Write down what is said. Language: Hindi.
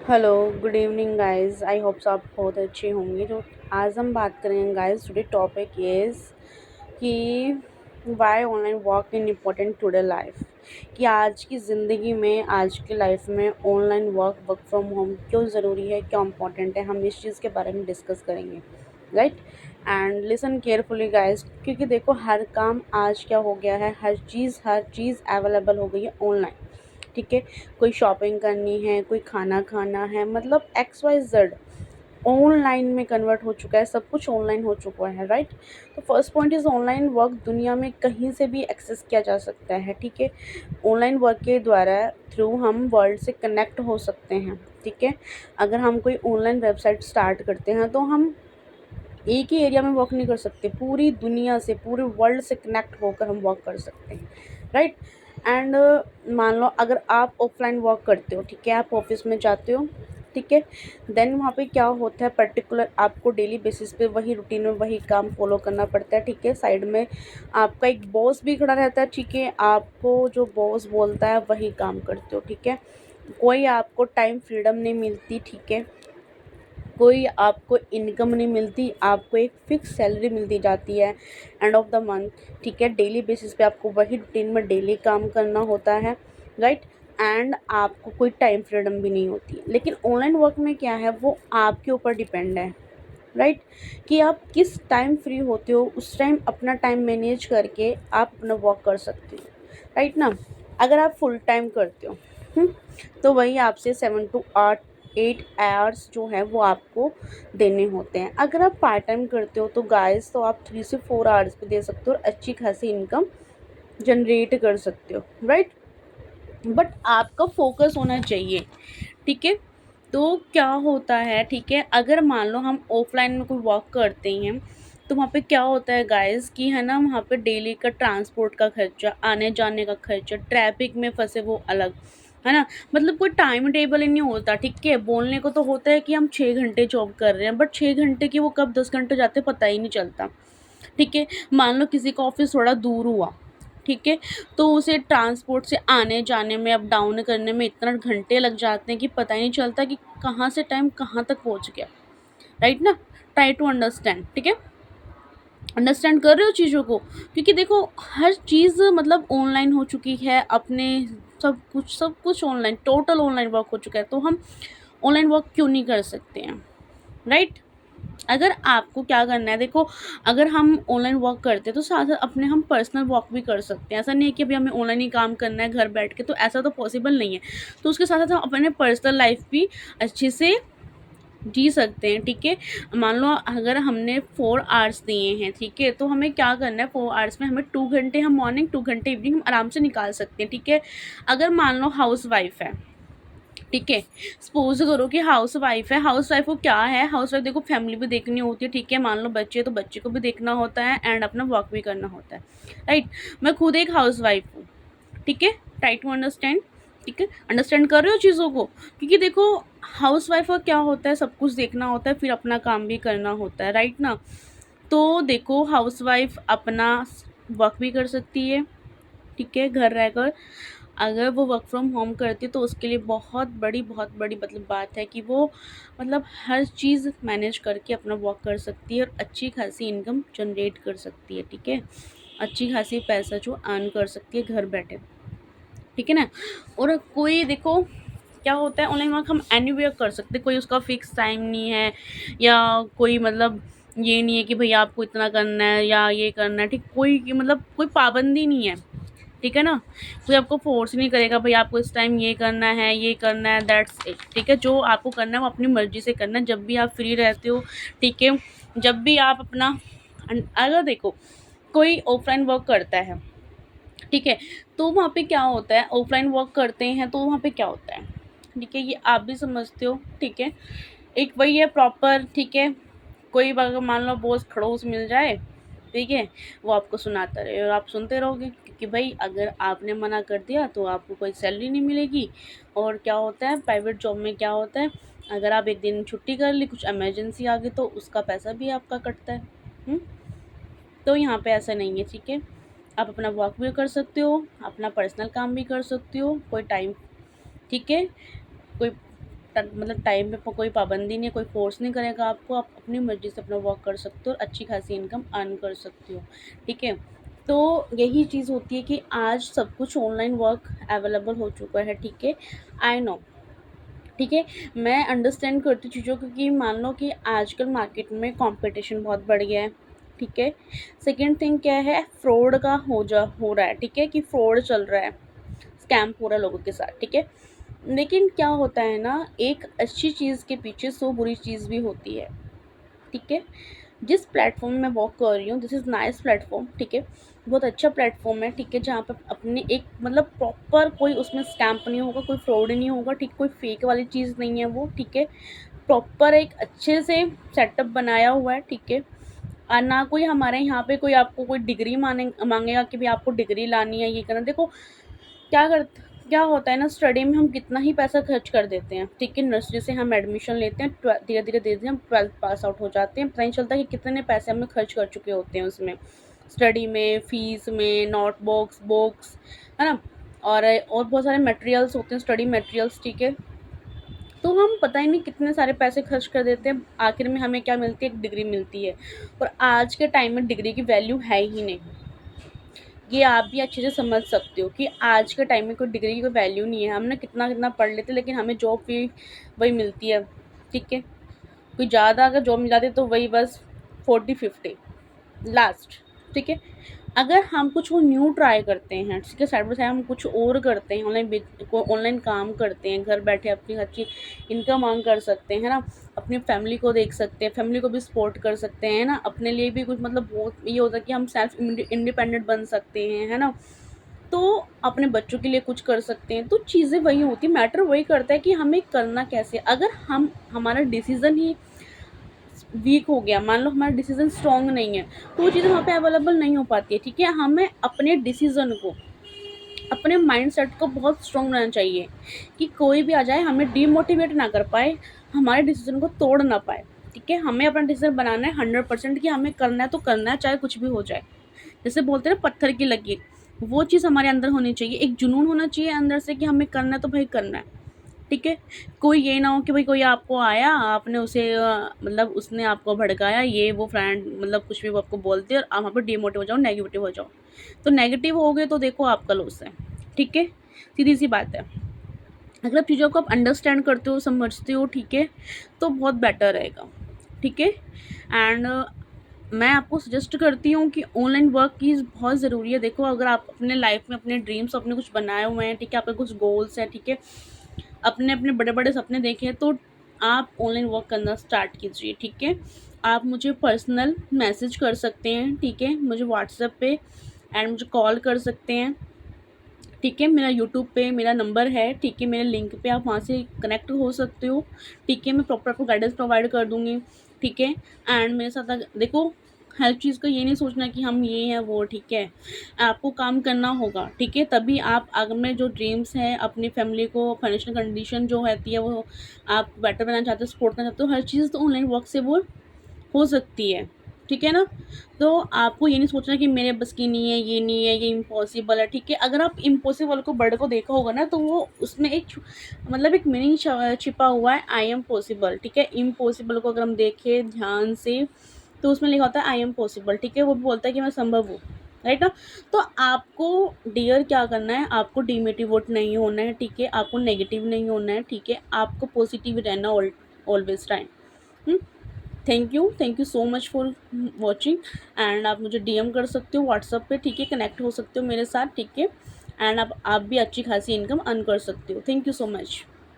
Hello, good evening guys. I hope आप बहुत अच्छे होंगे। तो आज हम बात करेंगे गाइस। टुडे टॉपिक इज़ कि why online work in important today life. कि आज की ज़िंदगी में, आज की लाइफ में ऑनलाइन वर्क फ्रॉम होम क्यों ज़रूरी है, क्यों इम्पोर्टेंट है, हम इस चीज़ के बारे में डिस्कस करेंगे। Right. And listen carefully guys, क्योंकि देखो हर काम आज क्या हो गया है, हर चीज़ अवेलेबल हो गई है ऑनलाइन। ठीक है। कोई शॉपिंग करनी है, कोई खाना खाना है, मतलब एक्स वाई जेड ऑनलाइन में कन्वर्ट हो चुका है, सब कुछ ऑनलाइन हो चुका है। राइट। तो first point is online work दुनिया में कहीं से भी एक्सेस किया जा सकता है। ठीक है। ऑनलाइन वर्क के द्वारा थ्रू हम वर्ल्ड से कनेक्ट हो सकते हैं। ठीक है। अगर हम कोई ऑनलाइन वेबसाइट स्टार्ट करते हैं तो हम एक ही एरिया में वर्क नहीं कर सकते, पूरी दुनिया से, पूरे वर्ल्ड से कनेक्ट होकर हम वर्क कर सकते हैं। राइट। एंड मान लो अगर आप ऑफलाइन वर्क करते हो, ठीक है, आप ऑफिस में जाते हो, ठीक है, देन वहाँ पे क्या होता है, पर्टिकुलर आपको डेली बेसिस पे वही रूटीन में वही काम फॉलो करना पड़ता है। ठीक है। साइड में आपका एक बॉस भी खड़ा रहता है। ठीक है। आपको जो बॉस बोलता है वही काम करते हो। ठीक है। कोई आपको टाइम फ्रीडम नहीं मिलती। ठीक है। कोई आपको इनकम नहीं मिलती, आपको एक फिक्स सैलरी मिलती जाती है एंड ऑफ द मंथ। ठीक है। डेली बेसिस पे आपको वही रूटीन में डेली काम करना होता है। राइट। एंड आपको कोई टाइम फ्रीडम भी नहीं होती। लेकिन ऑनलाइन वर्क में क्या है, वो आपके ऊपर डिपेंड है। राइट। कि आप किस टाइम फ्री होते हो, उस टाइम अपना टाइम मैनेज करके आप अपना वर्क कर सकते हो। राइट ना। अगर आप फुल टाइम करते हो, हम्म, तो वही आपसे 7 to 8 आवर्स जो है वो आपको देने होते हैं। अगर आप पार्ट टाइम करते हो तो गाइस, तो आप 3 से 4 आवर्स पे दे सकते हो और अच्छी खासी इनकम जनरेट कर सकते हो। राइट। बट आपका फोकस होना चाहिए। ठीक है। तो क्या होता है, ठीक है, अगर मान लो हम ऑफलाइन में कोई वर्क करते हैं तो वहाँ पे क्या होता है गाइस कि है ना, वहाँ पे डेली का ट्रांसपोर्ट का खर्चा, आने जाने का खर्चा, ट्रैफिक में फंसे वो अलग, है ना। मतलब कोई टाइम टेबल ही नहीं होता। ठीक है। बोलने को तो होता है कि हम 6 घंटे जॉब कर रहे हैं, बट 6 घंटे की वो कब 10 घंटे जाते पता ही नहीं चलता। ठीक है। मान लो किसी का ऑफिस थोड़ा दूर हुआ, ठीक है, तो उसे ट्रांसपोर्ट से आने जाने में, अप डाउन करने में इतना घंटे लग जाते हैं कि पता ही नहीं चलता कि कहाँ से टाइम कहाँ तक पहुँच गया। राइट ना। Try to understand. ठीक है। अंडरस्टैंड कर रहे हो चीज़ों को, क्योंकि देखो हर चीज़ मतलब ऑनलाइन हो चुकी है अपने, सब कुछ ऑनलाइन, टोटल ऑनलाइन वर्क हो चुका है, तो हम ऑनलाइन वर्क क्यों नहीं कर सकते हैं। राइट। अगर आपको क्या करना है, देखो, अगर हम ऑनलाइन वर्क करते हैं तो साथ साथ अपने हम पर्सनल वर्क भी कर सकते हैं। ऐसा नहीं है कि अभी हमें ऑनलाइन ही काम करना है घर बैठ के, तो ऐसा तो पॉसिबल नहीं है। तो उसके साथ साथ हम अपने पर्सनल लाइफ भी अच्छे से जी सकते हैं। ठीक है। मान लो अगर हमने 4 आवर्स दिए हैं, ठीक है, तो हमें क्या करना है, 4 आवर्स में हमें 2 घंटे हम मॉर्निंग, 2 घंटे इवनिंग हम आराम से निकाल सकते हैं। ठीक है। अगर मान लो हाउस वाइफ है, ठीक है, सपोज करो कि हाउस वाइफ है, हाउस वाइफ को क्या है, हाउस वाइफ देखो फैमिली भी देखनी होती है। ठीक है। मान लो बच्चे, तो बच्चे को भी देखना होता है एंड अपना वर्क भी करना होता है। राइट। मैं खुद एक हाउस वाइफ हूँ। ठीक है। Try to understand. ठीक है। अंडरस्टैंड कर रहे हो चीज़ों को, क्योंकि देखो हाउस वाइफ का क्या होता है, सब कुछ देखना होता है, फिर अपना काम भी करना होता है। राइट ना। तो देखो हाउस वाइफ अपना वर्क भी कर सकती है, ठीक है, घर रहकर। अगर वो वर्क फ्रॉम होम करती है तो उसके लिए बहुत बड़ी मतलब बात है कि वो मतलब हर चीज़ मैनेज करके अपना वर्क कर सकती है और अच्छी खासी इनकम जनरेट कर सकती है। ठीक है। अच्छी खासी पैसा जो अर्न कर सकती है घर बैठे। ठीक है ना। और कोई देखो क्या होता है, ऑनलाइन वर्क हम एनीवेयर कर सकते हैं, कोई उसका फिक्स टाइम नहीं है, या कोई मतलब ये नहीं है कि भैया आपको इतना करना है या ये करना है। ठीक, कोई मतलब कोई पाबंदी नहीं है। ठीक है ना। कोई आपको फोर्स नहीं करेगा भाई आपको इस टाइम ये करना है, ये करना है, दैट्स इट। ठीक है। जो आपको करना है वो अपनी मर्ज़ी से करना है, जब भी आप फ्री रहते हो। ठीक है। जब भी आप अपना, अगर देखो कोई ऑफलाइन वर्क करता है, ठीक है, तो वहाँ पे क्या होता है, ऑफलाइन वर्क करते हैं तो वहाँ पे क्या होता है, ठीक है, ये आप भी समझते हो। ठीक है। एक वही है प्रॉपर। ठीक है। कोई अगर मान लो बॉस खड़ूस मिल जाए, ठीक है, वो आपको सुनाता रहे और आप सुनते रहोगे, क्योंकि भाई अगर आपने मना कर दिया तो आपको कोई सैलरी नहीं मिलेगी। और क्या होता है प्राइवेट जॉब में, क्या होता है, अगर आप एक दिन छुट्टी कर ली, कुछ इमरजेंसी आ गई, तो उसका पैसा भी आपका कटता है। हुँ? तो यहाँ पे ऐसा नहीं है। ठीक है। आप अपना वर्क भी कर सकते हो, अपना पर्सनल काम भी कर सकते हो, कोई टाइम, ठीक है, कोई मतलब टाइम पे कोई पाबंदी नहीं है, कोई फोर्स नहीं करेगा आपको, आप अपनी मर्ज़ी से अपना वर्क कर सकते हो और अच्छी खासी इनकम अर्न कर सकते हो, ठीक है। तो यही चीज़ होती है कि आज सब कुछ ऑनलाइन वर्क अवेलेबल हो चुका है, ठीक है। आई नो, ठीक है, मैं अंडरस्टैंड करती हूँ चीज़ों को, क्योंकि मान लो कि आजकल मार्केट में कंपटीशन बहुत बढ़ गया है, ठीक है। सेकंड थिंग क्या है, फ्रॉड का हो रहा है, ठीक है, कि फ्रॉड चल रहा है, स्कैम हो रहा है लोगों के साथ, ठीक है। लेकिन क्या होता है ना, एक अच्छी चीज़ के पीछे 100 बुरी चीज़ भी होती है, ठीक है। जिस प्लेटफॉर्म में मैं वर्क कर रही हूँ, दिस इज़ नाइस प्लेटफॉर्म, ठीक है, बहुत अच्छा प्लेटफॉर्म है, ठीक है, जहाँ पे अपने एक मतलब प्रॉपर कोई उसमें स्कैम नहीं होगा, कोई फ्रॉड नहीं होगा, ठीक, कोई फेक वाली चीज़ नहीं है वो, ठीक है। प्रॉपर एक अच्छे से सेटअप बनाया हुआ है, ठीक है। और ना कोई हमारे यहाँ पे कोई आपको कोई डिग्री मांगेगा कि भाई आपको डिग्री लानी है, ये करना। देखो क्या कर क्या होता है ना, स्टडी में हम कितना ही पैसा खर्च कर देते हैं, ठीक है। नर्सरी से हम एडमिशन लेते हैं, धीरे धीरे धीरे धीरे हम 12th पास आउट हो जाते हैं, पता नहीं चलता कि कितने पैसे हमने खर्च कर चुके होते हैं उसमें, स्टडी में, फीस में, नोटबुक्स, बुक्स, है ना, और बहुत सारे मटेरियल्स होते हैं, स्टडी मटेरियल्स, ठीक है। तो हम पता ही नहीं कितने सारे पैसे खर्च कर देते हैं, आखिर में हमें क्या मिलती है, एक डिग्री मिलती है। और आज के टाइम में डिग्री की वैल्यू है ही नहीं, ये आप भी अच्छे से समझ सकते हो कि आज के टाइम में कोई डिग्री की कोई वैल्यू नहीं है। हमने कितना कितना पढ़ लेते, लेकिन हमें जॉब भी वही मिलती है, ठीक है। कोई ज़्यादा अगर जॉब मिल जाती है तो वही बस 40-50 लास्ट, ठीक है। अगर हम कुछ वो न्यू ट्राई करते हैं, ठीक है, साइड बाय साइड हम कुछ और करते हैं, ऑनलाइन काम करते हैं, घर बैठे अपनी अच्छी इनकम अर्न कर सकते हैं, है ना, अपनी फैमिली को देख सकते हैं, फैमिली को भी सपोर्ट कर सकते हैं, है ना, अपने लिए भी कुछ मतलब बहुत ये होता है कि हम सेल्फ इंडिपेंडेंट बन सकते हैं, है ना। तो अपने बच्चों के लिए कुछ कर सकते हैं। तो चीज़ें वही होती है, मैटर वही करता है कि हमें करना कैसे। अगर हम हमारा डिसीज़न ही वीक हो गया, मान लो हमारा डिसीज़न स्ट्रॉन्ग नहीं है, तो वो चीज़ें वहाँ पे अवेलेबल नहीं हो पाती है, ठीक है। हमें अपने डिसीज़न को, अपने माइंडसेट को बहुत स्ट्रॉन्ग रहना चाहिए कि कोई भी आ जाए हमें डीमोटिवेट ना कर पाए, हमारे डिसीज़न को तोड़ ना पाए, ठीक है। हमें अपना डिसीज़न बनाना है 100% कि हमें करना है तो करना है, चाहे कुछ भी हो जाए। जैसे बोलते हैं ना, पत्थर की लकीर, वो चीज़ हमारे अंदर होनी चाहिए, एक जुनून होना चाहिए अंदर से कि हमें करना है तो भाई करना है, ठीक है। कोई ये ना हो कि भाई कोई आपको आया, आपने उसे मतलब उसने आपको भड़काया, ये वो फ्रेंड मतलब कुछ भी वो आपको बोलते हैं और आप वहाँ पर डिमोटिव हो जाओ, नेगेटिव हो जाओ। तो नेगेटिव हो गए तो देखो आपका लॉस है, ठीक है, सीधी सी बात है। अगर आप चीज़ों को आप अंडरस्टैंड करते हो, समझते हो, ठीक है, तो बहुत बेटर रहेगा, ठीक है। एंड मैं आपको सजेस्ट करती हूँ कि ऑनलाइन वर्क की बहुत ज़रूरी है। देखो अगर आप अपने लाइफ में अपने ड्रीम्स अपने कुछ बनाए हुए हैं, ठीक है, आपके कुछ गोल्स हैं, ठीक है, अपने अपने बड़े बड़े सपने देखे हैं, तो आप ऑनलाइन वर्क करना स्टार्ट कीजिए, ठीक है। आप मुझे पर्सनल मैसेज कर सकते हैं, ठीक है, मुझे व्हाट्सएप पे एंड मुझे कॉल कर सकते हैं, ठीक है। मेरा यूट्यूब पे मेरा नंबर है, ठीक है, मेरे लिंक पे आप वहाँ से कनेक्ट हो सकते हो, ठीक है। मैं प्रॉपर आपको गाइडेंस प्रोवाइड कर दूँगी, ठीक है। एंड मेरे साथ देखो, हर चीज़ को ये नहीं सोचना कि हम ये हैं वो, ठीक है। आपको काम करना होगा, ठीक है, तभी आप आगे में जो ड्रीम्स हैं, अपनी फैमिली को फाइनेंशियल कंडीशन जो रहती है वो आप बेटर बनाना चाहते हो, सपोर्ट करना चाहते हो, हर चीज़ तो ऑनलाइन वर्क से वो हो सकती है, ठीक है ना। तो आपको ये नहीं सोचना कि मेरे बस की नहीं है, ये नहीं है, ये इम्पॉसिबल है, ठीक है। अगर आप इम्पॉसिबल को वर्ड को देखा होगा ना, तो वो उसमें एक मतलब एक मीनिंग छिपा हुआ है, आई एम पॉसिबल, ठीक है। इम्पॉसिबल को अगर हम देखें ध्यान से तो उसमें लिखा होता है आई एम पॉसिबल, ठीक है, वो भी बोलता है कि मैं संभव हूँ, राइट ना। तो आपको डियर क्या करना है, आपको डिमोटिवेट नहीं होना है, ठीक है, आपको नेगेटिव नहीं होना है, ठीक है, आपको पॉजिटिव रहना always time. Thank you so much for watching. And आप मुझे डीएम कर सकते हो व्हाट्सएप पे, ठीक है, कनेक्ट हो सकते हो मेरे साथ, ठीक है। एंड आप भी अच्छी खासी इनकम अर्न कर सकते हो। Thank you so much.